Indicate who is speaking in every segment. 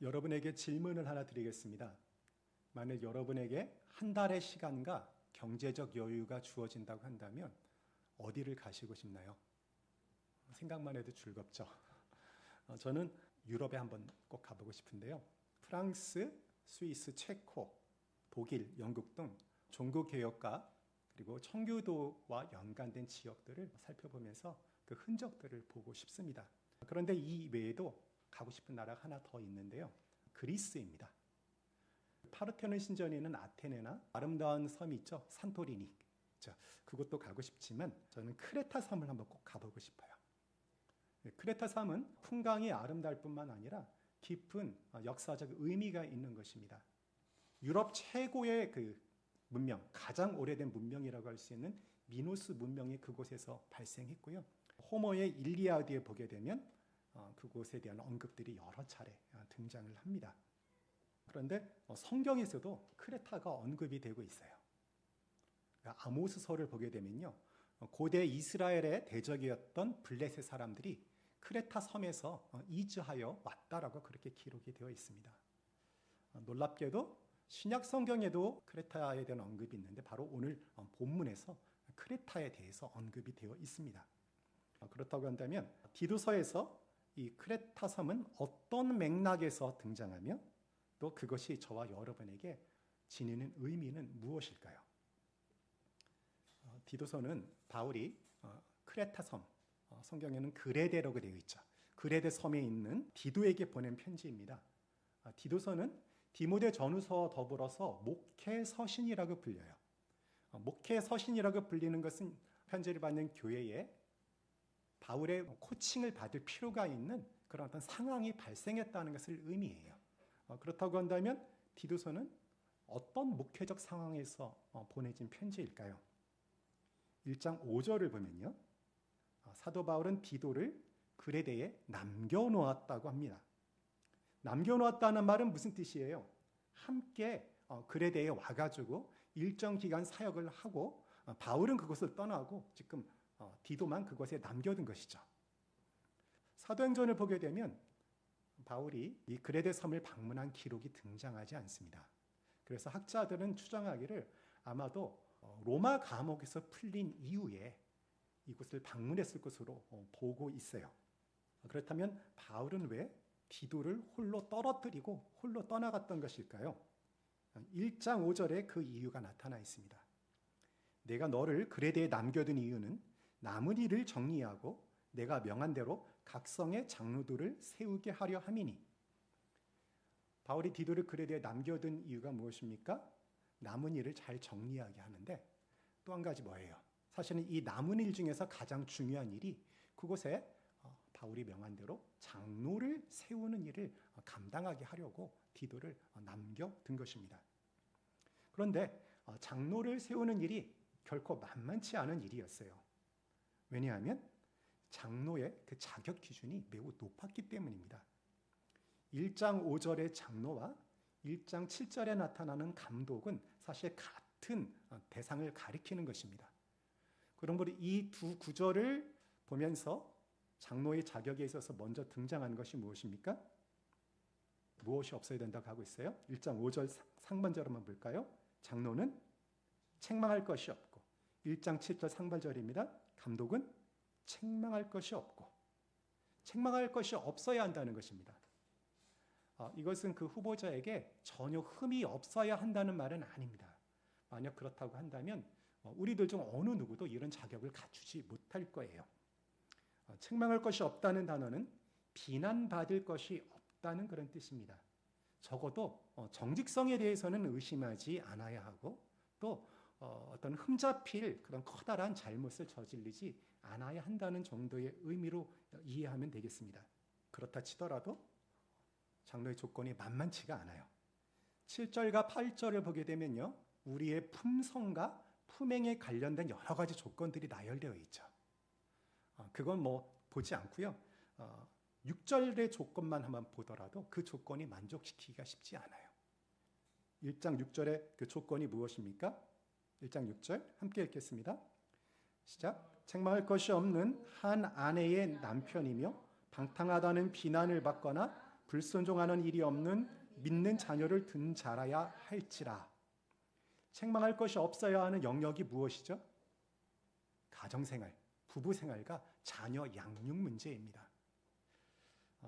Speaker 1: 여러분에게 질문을 하나 드리겠습니다. 만약 여러분에게 한 달의 시간과 경제적 여유가 주어진다고 한다면 어디를 가시고 싶나요? 생각만 해도 즐겁죠. 저는 유럽에 한번 꼭 가보고 싶은데요. 프랑스, 스위스, 체코, 독일, 영국 등 종교개혁과 그리고 청교도와 연관된 지역들을 살펴보면서 그 흔적들을 보고 싶습니다. 그런데 이 외에도 가고 싶은 나라가 하나 더 있는데요. 그리스입니다. 파르테논 신전에 있는 아테네나 아름다운 섬이 있죠. 산토리니. 그것도 가고 싶지만 저는 크레타 섬을 한번 꼭 가보고 싶어요. 크레타 섬은 풍광이 아름다울 뿐만 아니라 깊은 역사적 의미가 있는 것입니다. 유럽 최고의 그 문명, 가장 오래된 문명이라고 할 수 있는 미노스 문명이 그곳에서 발생했고요. 호머의 일리아드에 보게 되면 그곳에 대한 언급들이 여러 차례 등장을 합니다. 그런데 성경에서도 크레타가 언급이 되고 있어요. 아모스서를 보게 되면요. 고대 이스라엘의 대적이었던 블레셋 사람들이 크레타 섬에서 이주하여 왔다라고 그렇게 기록이 되어 있습니다. 놀랍게도 신약 성경에도 크레타에 대한 언급이 있는데 바로 오늘 본문에서 크레타에 대해서 언급이 되어 있습니다. 그렇다고 한다면 디도서에서 이 크레타 섬은 어떤 맥락에서 등장하며 또 그것이 저와 여러분에게 지니는 의미는 무엇일까요? 디도서는 바울이 크레타 섬, 성경에는 그레데라고 되어 있죠. 그레데 섬에 있는 디도에게 보낸 편지입니다. 디도서는 디모데 전후서와 더불어서 목회 서신이라고 불려요. 목회 서신이라고 불리는 것은 편지를 받는 교회에 바울의 코칭을 받을 필요가 있는 그런 어떤 상황이 발생했다는 것을 의미해요. 그렇다고 한다면 디도서는 어떤 목회적 상황에서 보내진 편지일까요? 1장 5절을 보면요. 사도 바울은 디도를 그레데에 남겨놓았다고 합니다. 남겨놓았다는 말은 무슨 뜻이에요? 함께 그레데에 와가지고 일정 기간 사역을 하고 바울은 그곳을 떠나고 지금 디도만 그곳에 남겨둔 것이죠. 사도행전을 보게 되면 바울이 이 그레데 섬을 방문한 기록이 등장하지 않습니다. 그래서 학자들은 추정하기를 아마도 로마 감옥에서 풀린 이후에 이곳을 방문했을 것으로 보고 있어요. 그렇다면 바울은 왜 디도를 홀로 떨어뜨리고 홀로 떠나갔던 것일까요? 1장 5절에 그 이유가 나타나 있습니다. 내가 너를 그레데에 남겨둔 이유는 남은 일을 정리하고 내가 명한 대로 각성의 장로들을 세우게 하려 함이니. 바울이 디도를 그레데에 남겨둔 이유가 무엇입니까? 남은 일을 잘 정리하게 하는데 또 한 가지 뭐예요? 사실은 이 남은 일 중에서 가장 중요한 일이 그곳에 바울이 명한 대로 장로를 세우는 일을 감당하게 하려고 디도를 남겨둔 것입니다. 그런데 장로를 세우는 일이 결코 만만치 않은 일이었어요. 왜냐하면 장로의 그 자격 기준이 매우 높았기 때문입니다. 1장 5절의 장로와 1장 7절에 나타나는 감독은 사실 같은 대상을 가리키는 것입니다. 그러므로 이 두 구절을 보면서 장로의 자격에 있어서 먼저 등장하는 것이 무엇입니까? 무엇이 없어야 된다고 하고 있어요? 1장 5절 상반절만 볼까요? 장로는 책망할 것이 없고 1장 7절 상반절입니다. 감독은 책망할 것이 없고 책망할 것이 없어야 한다는 것입니다. 이것은 그 후보자에게 전혀 흠이 없어야 한다는 말은 아닙니다. 만약 그렇다고 한다면 우리들 중 어느 누구도 이런 자격을 갖추지 못할 거예요. 책망할 것이 없다는 단어는 비난받을 것이 없다는 그런 뜻입니다. 적어도 정직성에 대해서는 의심하지 않아야 하고 또 어떤 흠잡힐 그런 커다란 잘못을 저지르지 않아야 한다는 정도의 의미로 이해하면 되겠습니다. 그렇다 치더라도 장로의 조건이 만만치가 않아요. 7절과 8절을 보게 되면요. 우리의 품성과 품행에 관련된 여러 가지 조건들이 나열되어 있죠. 그건 보지 않고요. 6절의 조건만 한번 보더라도 그 조건이 만족시키기가 쉽지 않아요. 1장 6절의 그 조건이 무엇입니까? 1장 6절 함께 읽겠습니다. 시작. 책망할 것이 없는 한 아내의 남편이며 방탕하다는 비난을 받거나 불순종하는 일이 없는 믿는 자녀를 둔 자라야 할지라. 책망할 것이 없어야 하는 영역이 무엇이죠? 가정생활, 부부생활과 자녀 양육 문제입니다.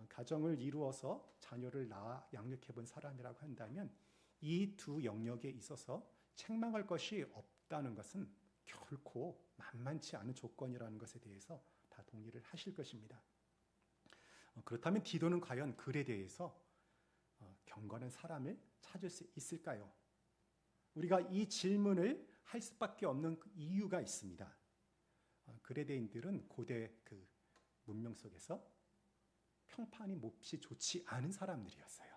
Speaker 1: 가정을 이루어서 자녀를 낳아 양육해 본 사람이라고 한다면 이 두 영역에 있어서 책망할 것이 없다는 것은 결코 만만치 않은 조건이라는 것에 대해서 다 동의를 하실 것입니다. 그렇다면 디도는 과연 글에 대해서 경건한 사람을 찾을 수 있을까요? 우리가 이 질문을 할 수밖에 없는 이유가 있습니다. 그레데인들은 고대 그 문명 속에서 평판이 몹시 좋지 않은 사람들이었어요.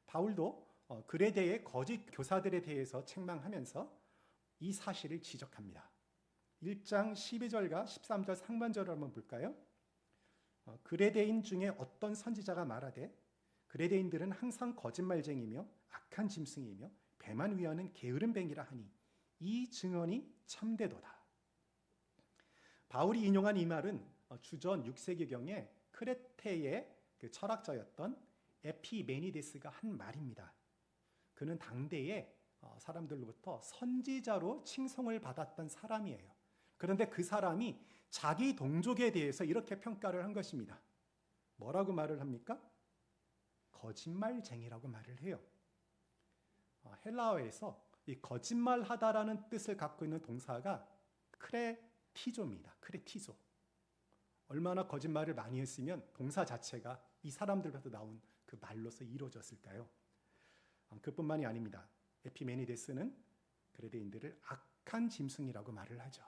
Speaker 1: 바울도 그레데의 거짓 교사들에 대해서 책망하면서 이 사실을 지적합니다. 1장 12절과 13절 상반절을 한번 볼까요? 그레데인 중에 어떤 선지자가 말하되 그레데인들은 항상 거짓말쟁이며 악한 짐승이며 배만 위하는 게으른 뱅이라 하니 이 증언이 참되도다. 바울이 인용한 이 말은 주전 6세기경에 크레테의 그 철학자였던 에피메니데스가 한 말입니다. 그는 당대의 사람들로부터 선지자로 칭송을 받았던 사람이에요. 그런데 그 사람이 자기 동족에 대해서 이렇게 평가를 한 것입니다. 뭐라고 말을 합니까? 거짓말쟁이라고 말을 해요. 헬라어에서 이 거짓말하다라는 뜻을 갖고 있는 동사가 크레티조입니다. 크레티조. 얼마나 거짓말을 많이 했으면 동사 자체가 이 사람들부터 나온 그 말로서 이루어졌을까요? 그뿐만이 아닙니다. 에피메니데스는 그레데인들을 악한 짐승이라고 말을 하죠.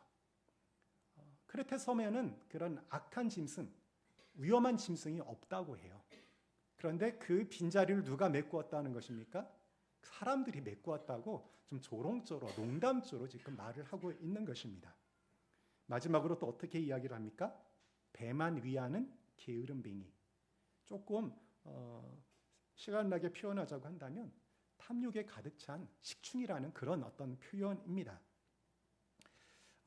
Speaker 1: 크레테 섬에는 그런 악한 짐승, 위험한 짐승이 없다고 해요. 그런데 그 빈자리를 누가 메꾸었다는 것입니까? 사람들이 메꾸었다고 좀 조롱조로, 농담조로 지금 말을 하고 있는 것입니다. 마지막으로 또 어떻게 이야기를 합니까? 배만 위하는 게으른 뱅이. 조금 시간 나게 표현하자고 한다면 탐욕에 가득 찬 식충이라는 그런 어떤 표현입니다.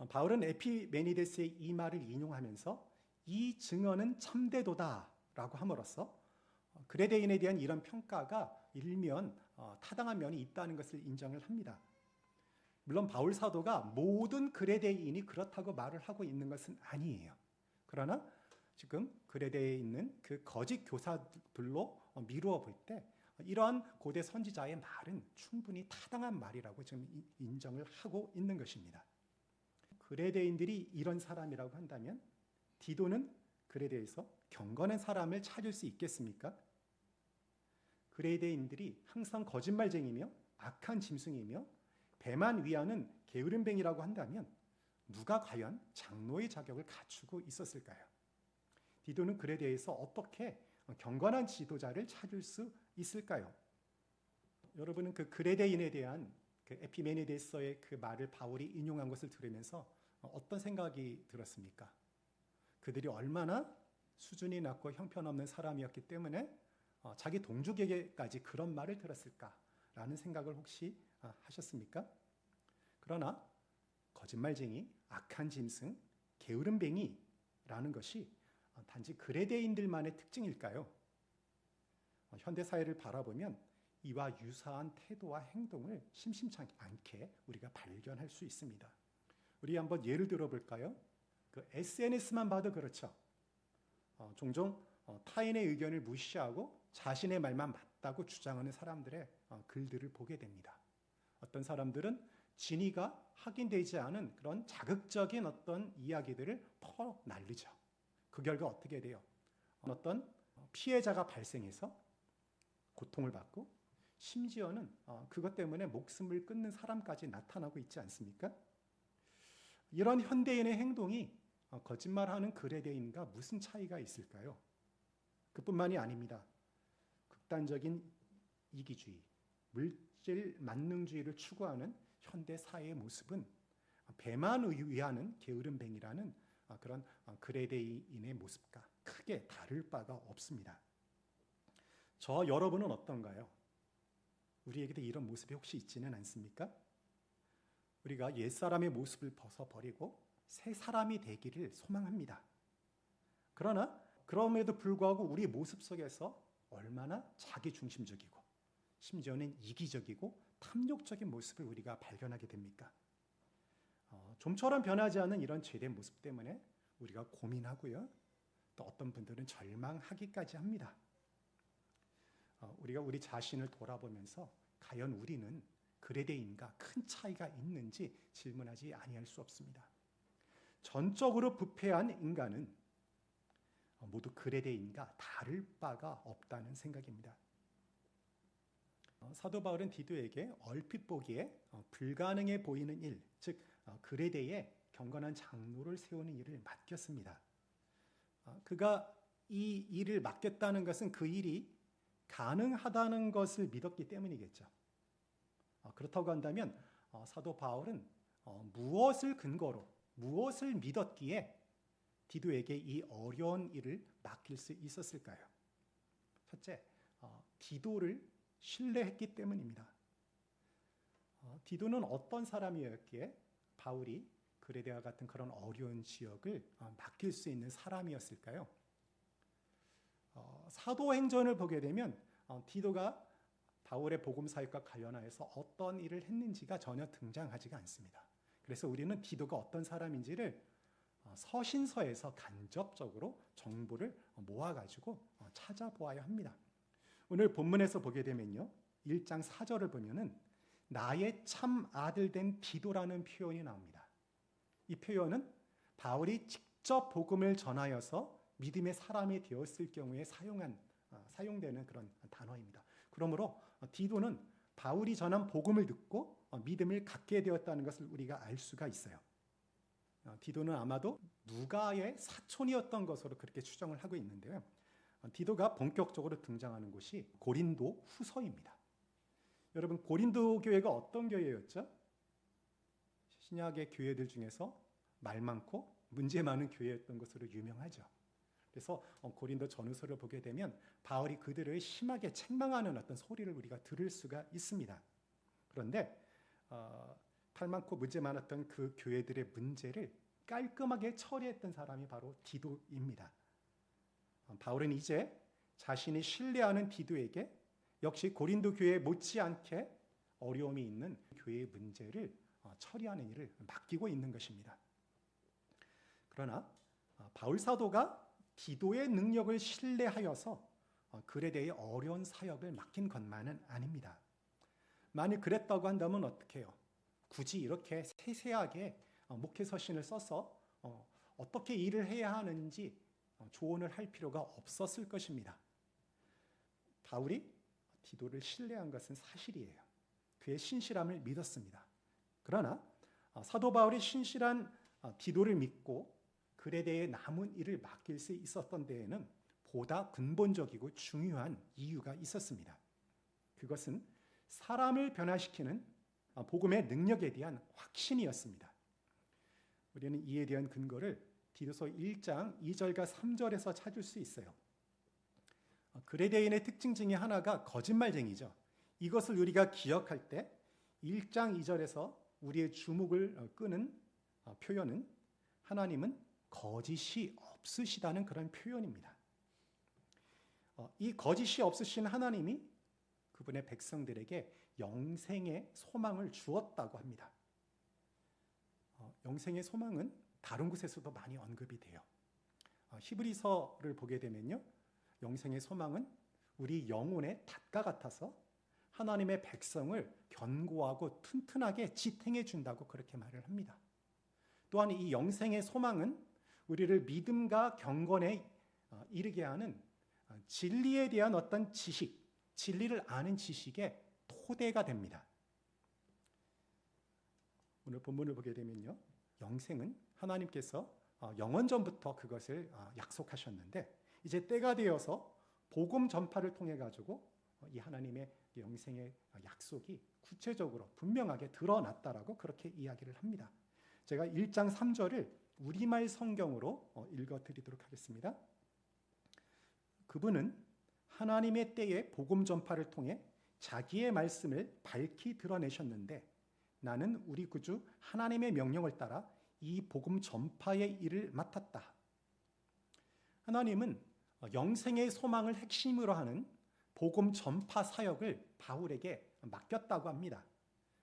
Speaker 1: 바울은 에피메니데스의 이 말을 인용하면서 이 증언은 참되도다라고 함으로써 그레데인에 대한 이런 평가가 일면 타당한 면이 있다는 것을 인정을 합니다. 물론 바울 사도가 모든 그레데인이 그렇다고 말을 하고 있는 것은 아니에요. 그러나 지금 그레데에 있는 그 거짓 교사들로 미루어 볼 때 이러한 고대 선지자의 말은 충분히 타당한 말이라고 지금 인정을 하고 있는 것입니다. 그레데인들이 이런 사람이라고 한다면 디도는 그레데에서 경건한 사람을 찾을 수 있겠습니까? 그레데인들이 항상 거짓말쟁이며 악한 짐승이며 배만 위하는 게으름뱅이라고 한다면 누가 과연 장로의 자격을 갖추고 있었을까요? 디도는 그레데에서 어떻게 경건한 지도자를 찾을 수 있을까요? 여러분은 그 그레데인에 대한 그 에피메니데스의 그 말을 바울이 인용한 것을 들으면서 어떤 생각이 들었습니까? 그들이 얼마나 수준이 낮고 형편없는 사람이었기 때문에 자기 동족에게까지 그런 말을 들었을까라는 생각을 혹시 하셨습니까? 그러나 거짓말쟁이, 악한 짐승, 게으름뱅이라는 것이 단지 그레데인들만의 특징일까요? 현대 사회를 바라보면 이와 유사한 태도와 행동을 심심치 않게 우리가 발견할 수 있습니다. 우리 한번 예를 들어볼까요? 그 SNS만 봐도 그렇죠. 종종 타인의 의견을 무시하고 자신의 말만 맞다고 주장하는 사람들의 글들을 보게 됩니다. 어떤 사람들은 진위가 확인되지 않은 그런 자극적인 어떤 이야기들을 퍼날리죠. 그 결과 어떻게 돼요? 어떤 피해자가 발생해서 고통을 받고 심지어는 그것 때문에 목숨을 끊는 사람까지 나타나고 있지 않습니까? 이런 현대인의 행동이 거짓말하는 그레데인과 무슨 차이가 있을까요? 그뿐만이 아닙니다. 극단적인 이기주의, 물질 만능주의를 추구하는 현대 사회의 모습은 배만 위하는 게으름뱅이라는 그런 그레데인의 모습과 크게 다를 바가 없습니다. 저 여러분은 어떤가요? 우리에게도 이런 모습이 혹시 있지는 않습니까? 우리가 옛사람의 모습을 벗어버리고 새 사람이 되기를 소망합니다. 그러나 그럼에도 불구하고 우리 모습 속에서 얼마나 자기중심적이고 심지어는 이기적이고 탐욕적인 모습을 우리가 발견하게 됩니까? 좀처럼 변하지 않는 이런 죄의 모습 때문에 우리가 고민하고요. 또 어떤 분들은 절망하기까지 합니다. 우리가 우리 자신을 돌아보면서 과연 우리는 그레데인과 큰 차이가 있는지 질문하지 아니할 수 없습니다. 전적으로 부패한 인간은 모두 그레데인과 다를 바가 없다는 생각입니다. 사도 바울은 디도에게 얼핏 보기에 불가능해 보이는 일, 즉 그레데에 경건한 장로를 세우는 일을 맡겼습니다. 그가 이 일을 맡겼다는 것은 그 일이 가능하다는 것을 믿었기 때문이겠죠. 그렇다고 한다면 사도 바울은 무엇을 근거로, 무엇을 믿었기에 디도에게 이 어려운 일을 맡길 수 있었을까요? 첫째, 디도를 신뢰했기 때문입니다. 디도는 어떤 사람이었기에 바울이 그레데와 같은 그런 어려운 지역을 맡길 수 있는 사람이었을까요? 사도행전을 보게 되면 디도가 바울의 복음 사역과 관련하여서 어떤 일을 했는지가 전혀 등장하지가 않습니다. 그래서 우리는 디도가 어떤 사람인지를 서신서에서 간접적으로 정보를 모아가지고 찾아보아야 합니다. 오늘 본문에서 보게 되면요, 1장 4절을 보면은 나의 참 아들 된 디도라는 표현이 나옵니다. 이 표현은 바울이 직접 복음을 전하여서 믿음의 사람이 되었을 경우에 사용되는 그런 단어입니다. 그러므로 디도는 바울이 전한 복음을 듣고 믿음을 갖게 되었다는 것을 우리가 알 수가 있어요. 디도는 아마도 누가의 사촌이었던 것으로 그렇게 추정을 하고 있는데요. 디도가 본격적으로 등장하는 곳이 고린도 후서입니다. 여러분, 고린도 교회가 어떤 교회였죠? 신약의 교회들 중에서 말 많고 문제 많은 교회였던 것으로 유명하죠. 그래서 고린도 전후서를 보게 되면 바울이 그들을 심하게 책망하는 어떤 소리를 우리가 들을 수가 있습니다. 그런데 탈 많고 문제 많았던 그 교회들의 문제를 깔끔하게 처리했던 사람이 바로 디도입니다. 바울은 이제 자신이 신뢰하는 디도에게 역시 고린도 교회에 못지않게 어려움이 있는 교회의 문제를 처리하는 일을 맡기고 있는 것입니다. 그러나 바울 사도가 디도의 능력을 신뢰하여서 그레데의 어려운 사역을 맡긴 것만은 아닙니다. 만일 그랬다고 한다면 어떻게 해요? 굳이 이렇게 세세하게 목회 서신을 써서 어떻게 일을 해야 하는지 조언을 할 필요가 없었을 것입니다. 바울이 디도를 신뢰한 것은 사실이에요. 그의 신실함을 믿었습니다. 그러나 사도 바울이 신실한 디도를 믿고 그레데의 남은 일을 맡길 수 있었던 데에는 보다 근본적이고 중요한 이유가 있었습니다. 그것은 사람을 변화시키는 복음의 능력에 대한 확신이었습니다. 우리는 이에 대한 근거를 디도서 1장 2절과 3절에서 찾을 수 있어요. 그레데인의 특징 중에 하나가 거짓말쟁이죠. 이것을 우리가 기억할 때 1장 2절에서 우리의 주목을 끄는 표현은 하나님은 거짓이 없으시다는 그런 표현입니다. 이 거짓이 없으신 하나님이 그분의 백성들에게 영생의 소망을 주었다고 합니다. 영생의 소망은 다른 곳에서도 많이 언급이 돼요. 히브리서를 보게 되면요, 영생의 소망은 우리 영혼의 닷과 같아서 하나님의 백성을 견고하고 튼튼하게 지탱해 준다고 그렇게 말을 합니다. 또한 이 영생의 소망은 우리를 믿음과 경건에 이르게 하는 진리에 대한 어떤 지식, 진리를 아는 지식의 토대가 됩니다. 오늘 본문을 보게 되면요, 영생은 하나님께서 영원전부터 그것을 약속하셨는데 이제 때가 되어서 복음 전파를 통해 가지고 이 하나님의 영생의 약속이 구체적으로 분명하게 드러났다라고 그렇게 이야기를 합니다. 제가 1장 3절을 우리말 성경으로 읽어드리도록 하겠습니다. 그분은 하나님의 때에 복음 전파를 통해 자기의 말씀을 밝히 드러내셨는데 나는 우리 구주 하나님의 명령을 따라 이 복음 전파의 일을 맡았다. 하나님은 영생의 소망을 핵심으로 하는 복음 전파 사역을 바울에게 맡겼다고 합니다.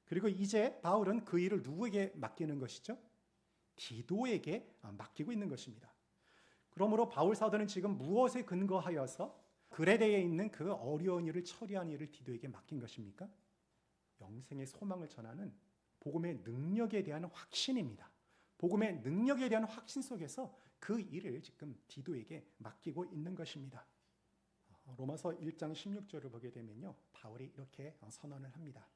Speaker 1: 그리고 이제 바울은 그 일을 누구에게 맡기는 것이죠? 디도에게 맡기고 있는 것입니다. 그러므로 바울 사도는 지금 무엇에 근거하여서 그레데에 있는 그 어려운 일을 처리한 일을 디도에게 맡긴 것입니까? 영생의 소망을 전하는 복음의 능력에 대한 확신입니다. 복음의 능력에 대한 확신 속에서 그 일을 지금 디도에게 맡기고 있는 것입니다. 로마서 1장 16절을 보게 되면요, 바울이 이렇게 선언을 합니다.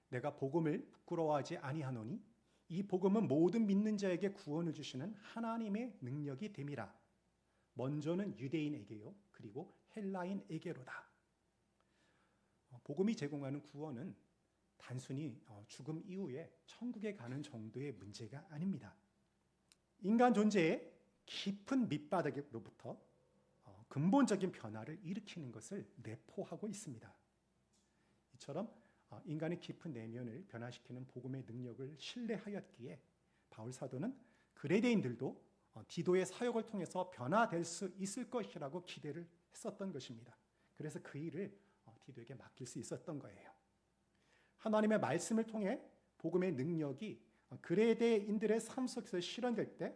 Speaker 1: 내가 복음을 부끄러워하지 아니하노니 이 복음은 모든 믿는 자에게 구원을 주시는 하나님의 능력이 됨이라. 먼저는 유대인에게요, 그리고 헬라인에게로다. 복음이 제공하는 구원은 단순히 죽음 이후에 천국에 가는 정도의 문제가 아닙니다. 인간 존재의 깊은 밑바닥으로부터 근본적인 변화를 일으키는 것을 내포하고 있습니다. 이처럼 인간의 깊은 내면을 변화시키는 복음의 능력을 신뢰하였기에 바울 사도는 그레데인들도 디도의 사역을 통해서 변화될 수 있을 것이라고 기대를 했었던 것입니다. 그래서 그 일을 디도에게 맡길 수 있었던 거예요. 하나님의 말씀을 통해 복음의 능력이 그레데인들의 삶 속에서 실현될 때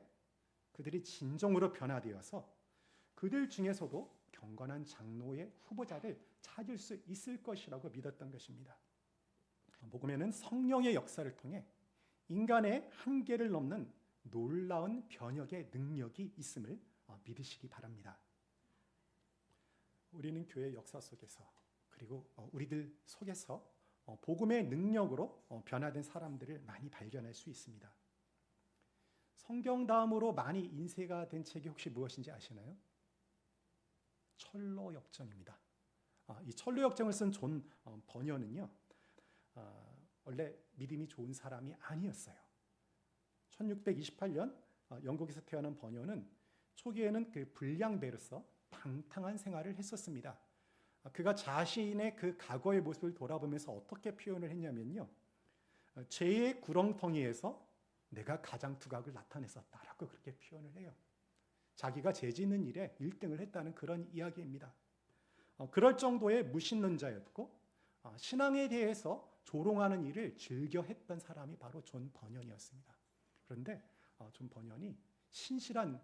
Speaker 1: 그들이 진정으로 변화되어서 그들 중에서도 경건한 장로의 후보자를 찾을 수 있을 것이라고 믿었던 것입니다. 복음에는 성령의 역사를 통해 인간의 한계를 넘는 놀라운 변혁의 능력이 있음을 믿으시기 바랍니다. 우리는 교회 역사 속에서 그리고 우리들 속에서 복음의 능력으로 변화된 사람들을 많이 발견할 수 있습니다. 성경 다음으로 많이 인쇄가 된 책이 혹시 무엇인지 아시나요? 철로역정입니다. 이 철로역정을 쓴 존 버녀는요, 원래 믿음이 좋은 사람이 아니었어요. 1628년 영국에서 태어난 버녀는 초기에는 그 불량배로서 방탕한 생활을 했었습니다. 그가 자신의 그 과거의 모습을 돌아보면서 어떻게 표현을 했냐면요, 죄의 구렁텅이에서 내가 가장 두각을 나타냈었다라고 그렇게 표현을 해요. 자기가 죄 짓는 일에 1등을 했다는 그런 이야기입니다. 그럴 정도의 무신론자였고 신앙에 대해서 조롱하는 일을 즐겨 했던 사람이 바로 존 버년이었습니다. 그런데 존 버년이 신실한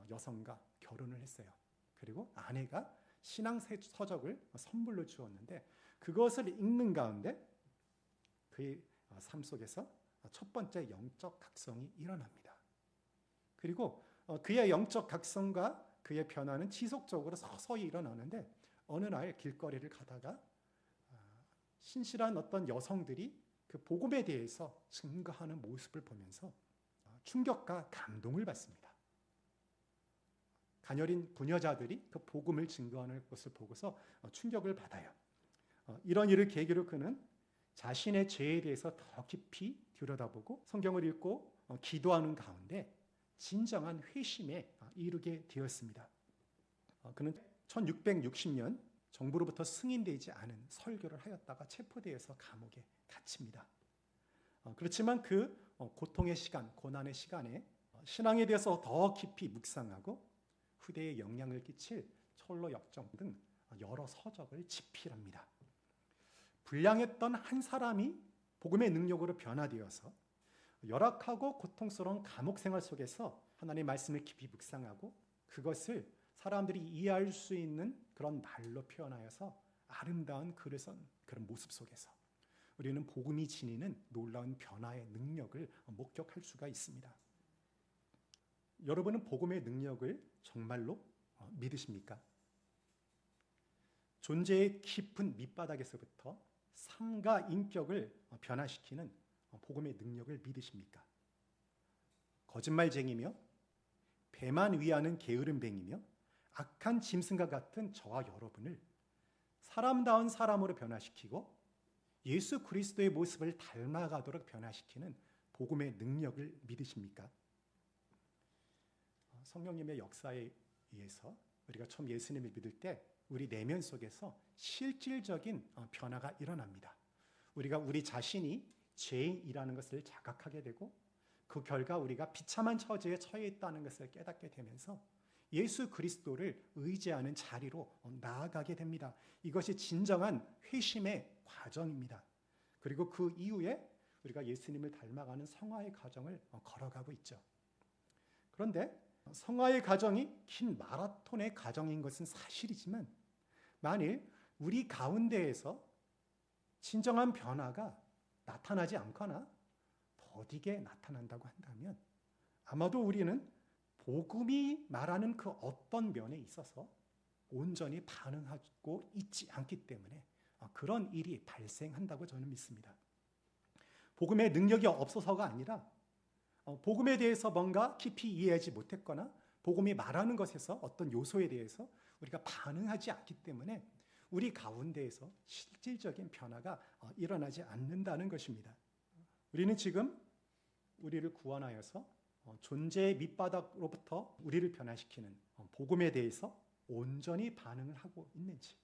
Speaker 1: 여성과 결혼을 했어요. 그리고 아내가 신앙 서적을 선물로 주었는데 그것을 읽는 가운데 그의 삶 속에서 첫 번째 영적 각성이 일어납니다. 그리고 그의 영적 각성과 그의 변화는 지속적으로 서서히 일어나는데 어느 날 길거리를 가다가 신실한 어떤 여성들이 그 복음에 대해서 증거하는 모습을 보면서 충격과 감동을 받습니다. 가녀린 부녀자들이 그 복음을 증거하는 것을 보고서 충격을 받아요. 이런 일을 계기로 그는 자신의 죄에 대해서 더 깊이 들여다보고 성경을 읽고 기도하는 가운데 진정한 회심에 이르게 되었습니다. 그는 1660년 정부로부터 승인되지 않은 설교를 하였다가 체포되어서 감옥에 갇힙니다. 그렇지만 그 고통의 시간, 고난의 시간에 신앙에 대해서 더 깊이 묵상하고 후대에 영향을 끼칠 철로역정 등 여러 서적을 집필합니다. 불량했던 한 사람이 복음의 능력으로 변화되어서 열악하고 고통스러운 감옥 생활 속에서 하나님의 말씀을 깊이 묵상하고 그것을 사람들이 이해할 수 있는 그런 말로 표현하여서 아름다운 글을 쓴 그런 모습 속에서 우리는 복음이 지니는 놀라운 변화의 능력을 목격할 수가 있습니다. 여러분은 복음의 능력을 정말로 믿으십니까? 존재의 깊은 밑바닥에서부터 삶과 인격을 변화시키는 복음의 능력을 믿으십니까? 거짓말쟁이며 배만 위하는 게으름뱅이며 악한 짐승과 같은 저와 여러분을 사람다운 사람으로 변화시키고 예수 그리스도의 모습을 닮아가도록 변화시키는 복음의 능력을 믿으십니까? 성령님의 역사에 의해서 우리가 처음 예수님을 믿을 때 우리 내면 속에서 실질적인 변화가 일어납니다. 우리가 우리 자신이 죄인이라는 것을 자각하게 되고 그 결과 우리가 비참한 처지에 처해 있다는 것을 깨닫게 되면서 예수 그리스도를 의지하는 자리로 나아가게 됩니다. 이것이 진정한 회심의 과정입니다. 그리고 그 이후에 우리가 예수님을 닮아가는 성화의 과정을 걸어가고 있죠. 그런데 성화의 과정이 긴 마라톤의 과정인 것은 사실이지만 만일 우리 가운데에서 진정한 변화가 나타나지 않거나 더디게 나타난다고 한다면 아마도 우리는 복음이 말하는 그 어떤 면에 있어서 온전히 반응하고 있지 않기 때문에 그런 일이 발생한다고 저는 믿습니다. 복음의 능력이 없어서가 아니라 복음에 대해서 뭔가 깊이 이해하지 못했거나 복음이 말하는 것에서 어떤 요소에 대해서 우리가 반응하지 않기 때문에 우리 가운데에서 실질적인 변화가 일어나지 않는다는 것입니다. 우리는 지금 우리를 구원하여서 존재의 밑바닥으로부터 우리를 변화시키는 복음에 대해서 온전히 반응을 하고 있는지,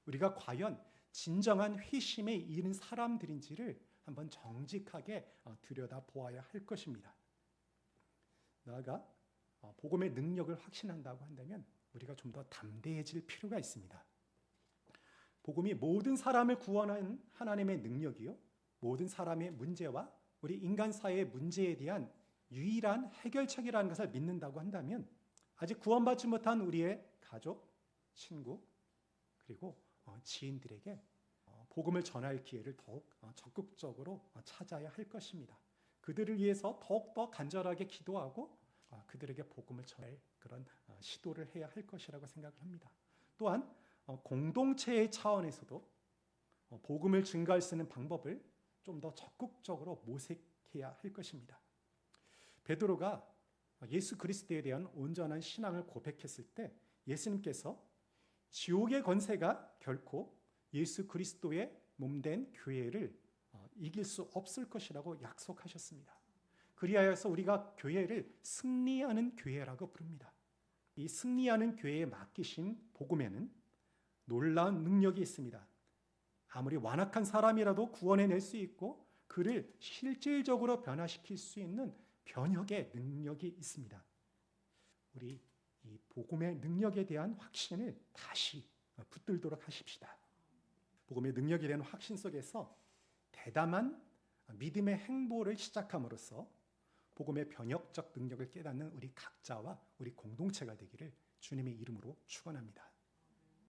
Speaker 1: 우리가 과연 진정한 회심에 이른 사람들인지를 한번 정직하게 들여다보아야 할 것입니다. 나아가 복음의 능력을 확신한다고 한다면 우리가 좀 더 담대해질 필요가 있습니다. 복음이 모든 사람을 구원하는 하나님의 능력이요, 모든 사람의 문제와 우리 인간 사회의 문제에 대한 유일한 해결책이라는 것을 믿는다고 한다면 아직 구원받지 못한 우리의 가족, 친구, 그리고 지인들에게 복음을 전할 기회를 더욱 적극적으로 찾아야 할 것입니다. 그들을 위해서 더욱더 간절하게 기도하고 그들에게 복음을 전할 그런 시도를 해야 할 것이라고 생각을 합니다. 또한 공동체의 차원에서도 복음을 증가할 수 있는 방법을 좀 더 적극적으로 모색해야 할 것입니다. 베드로가 예수 그리스도에 대한 온전한 신앙을 고백했을 때 예수님께서 지옥의 권세가 결코 예수 그리스도의 몸된 교회를 이길 수 없을 것이라고 약속하셨습니다. 그리하여서 우리가 교회를 승리하는 교회라고 부릅니다. 이 승리하는 교회에 맡기신 복음에는 놀라운 능력이 있습니다. 아무리 완악한 사람이라도 구원해낼 수 있고 그를 실질적으로 변화시킬 수 있는 변혁의 능력이 있습니다. 우리 이 복음의 능력에 대한 확신을 다시 붙들도록 하십시다. 복음의 능력에 대한 확신 속에서 대담한 믿음의 행보를 시작함으로써 복음의 변혁적 능력을 깨닫는 우리 각자와 우리 공동체가 되기를 주님의 이름으로 축원합니다.